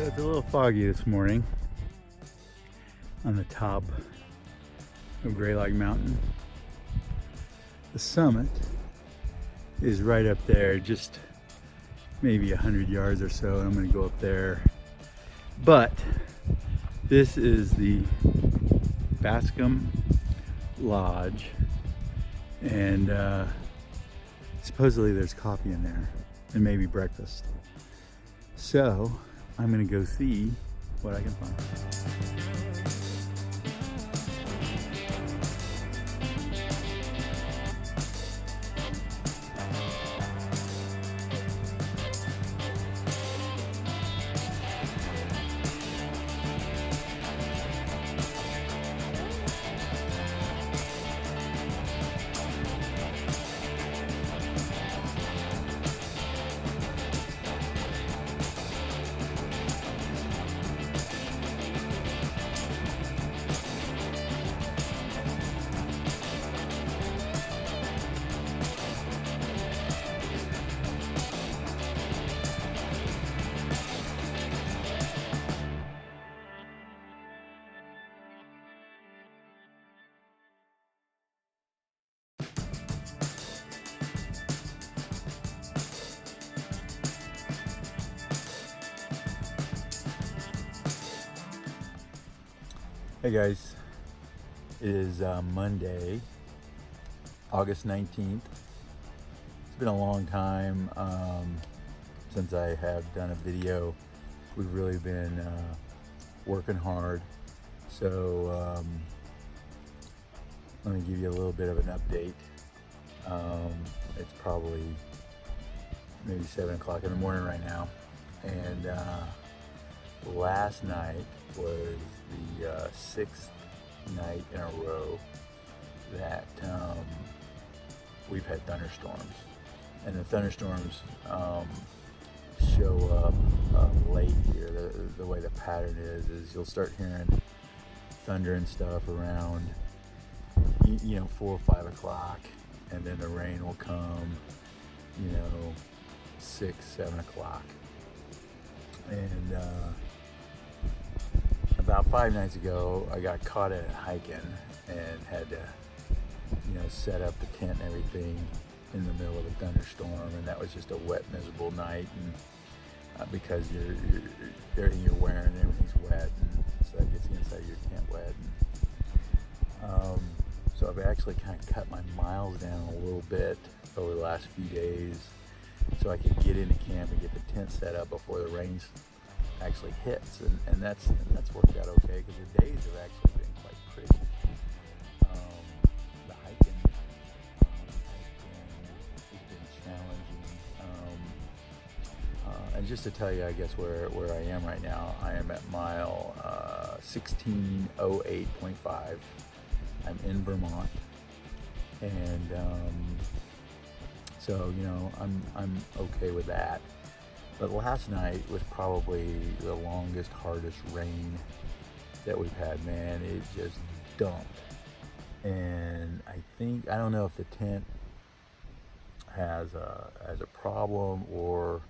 It's a little foggy this morning on the top of Greylock Mountain. The summit is right up there, just maybe 100 yards or so, and I'm going to go up there. But this is the Bascom Lodge, and supposedly there's coffee in there and maybe breakfast. So I'm gonna go see what I can find. Hey guys, it is Monday, August 19th. It's been a long time since I have done a video. We've really been working hard. So let me give you a little bit of an update. It's probably maybe 7 o'clock in the morning right now. And last night was the sixth night in a row that we've had thunderstorms, and the thunderstorms show up late here. The way the pattern is you'll start hearing thunder and stuff around 4 or 5 o'clock, and then the rain will come 6, 7 o'clock. And about 5 nights ago, I got caught at hiking and had to, set up the tent and everything in the middle of a thunderstorm, and that was just a wet, miserable night. And because everything you're wearing, everything's wet, and so that gets the inside of your tent wet. And, so I've actually kind of cut my miles down a little bit over the last few days, so I could get into camp and get the tent set up before the rain actually hits, and that's worked out okay, because the days have actually been quite pretty. The hiking has been challenging, and just to tell you, I guess where I am right now, I am at mile 1608.5. I'm in Vermont, and so I'm okay with that. But last night was probably the longest, hardest rain that we've had, man. It just dumped. And I don't know if the tent has a problem, or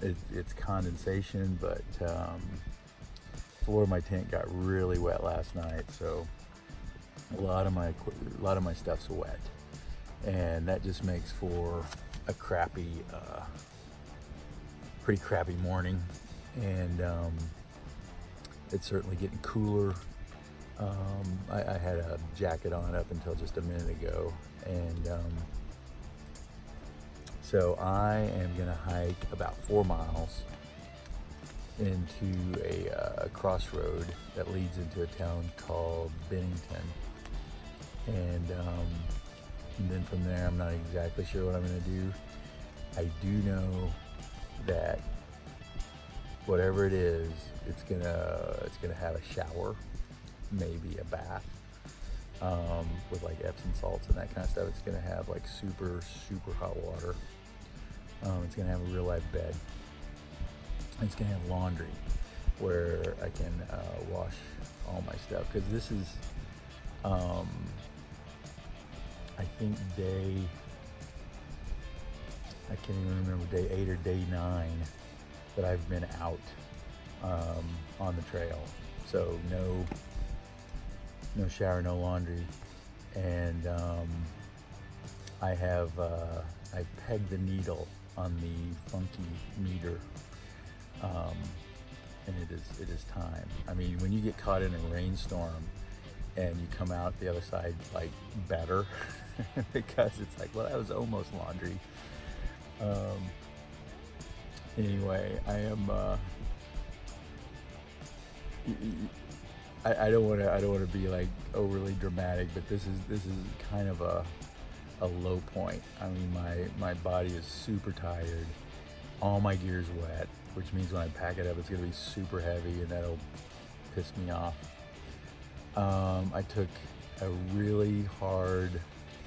it's condensation, but the floor of my tent got really wet last night, so a lot of my stuff's wet, and that just makes for a pretty crappy morning. And it's certainly getting cooler. I had a jacket on up until just a minute ago, and so I am gonna hike about 4 miles into a crossroad that leads into a town called Bennington, and then from there, I'm not exactly sure what I'm going to do. I do know that whatever it is, it's gonna have a shower, maybe a bath, with like Epsom salts and that kind of stuff. It's gonna have like super, super hot water. It's gonna have a real life bed. It's gonna have laundry where I can wash all my stuff, because this is I think I can't even remember, day 8 or day 9 that I've been out on the trail. So no shower, no laundry, and I've pegged the needle on the funky meter, and it is time. I mean, when you get caught in a rainstorm and you come out the other side like better, because it's like, well, that was almost laundry. Anyway, I am. I don't want to be like overly dramatic, but this is kind of a low point. I mean, my body is super tired. All my gear's wet, which means when I pack it up, it's gonna be super heavy, and that'll piss me off. I took a really hard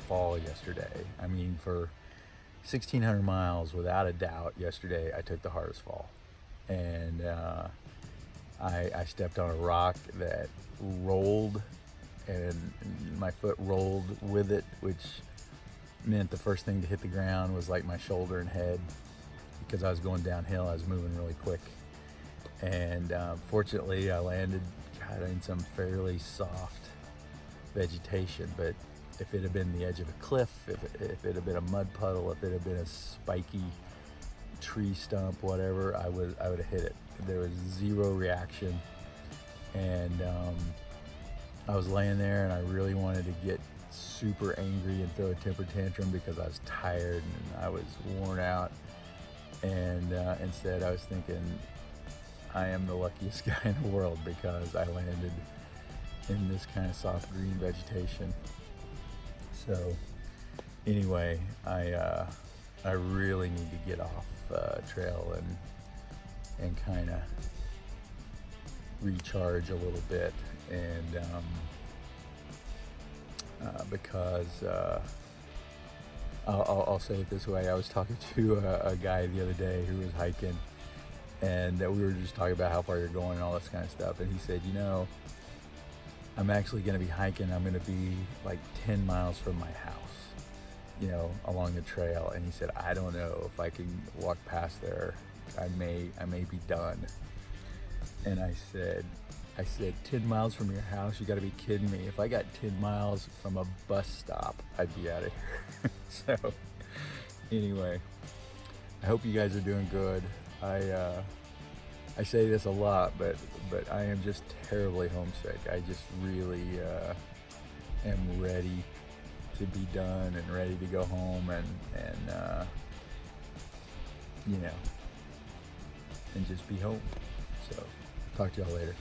fall yesterday. I mean, for 1,600 miles, without a doubt, yesterday I took the hardest fall, and I stepped on a rock that rolled, and my foot rolled with it, which meant the first thing to hit the ground was like my shoulder and head, because I was going downhill. I was moving really quick, and fortunately I landed in some fairly soft vegetation. But if it had been the edge of a cliff, if it had been a mud puddle, if it had been a spiky tree stump, whatever, I would have hit it. There was zero reaction, and I was laying there, and I really wanted to get super angry and throw a temper tantrum because I was tired and I was worn out, and instead I was thinking, I am the luckiest guy in the world because I landed in this kind of soft green vegetation. So anyway, I really need to get off trail and kind of recharge a little bit, and because I'll say it this way. I was talking to a guy the other day who was hiking, and we were just talking about how far you're going and all this kind of stuff, and he said, you know, I'm actually going to be hiking. I'm going to be like 10 miles from my house, you know, along the trail. And he said, I don't know if I can walk past there. I may be done. And I said, 10 miles from your house? You got to be kidding me. If I got 10 miles from a bus stop, I'd be out of here. So anyway, I hope you guys are doing good. I say this a lot, but I am just terribly homesick. I just really am ready to be done and ready to go home and you know, and just be home. So talk to y'all later.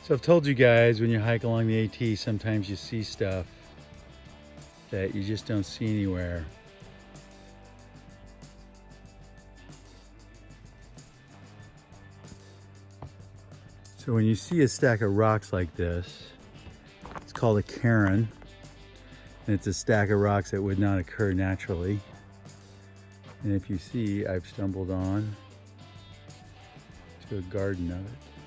So I've told you guys, when you hike along the AT, sometimes you see stuff that you just don't see anywhere. So when you see a stack of rocks like this, it's called a cairn, and it's a stack of rocks that would not occur naturally. And if you see, I've stumbled on to a garden of it.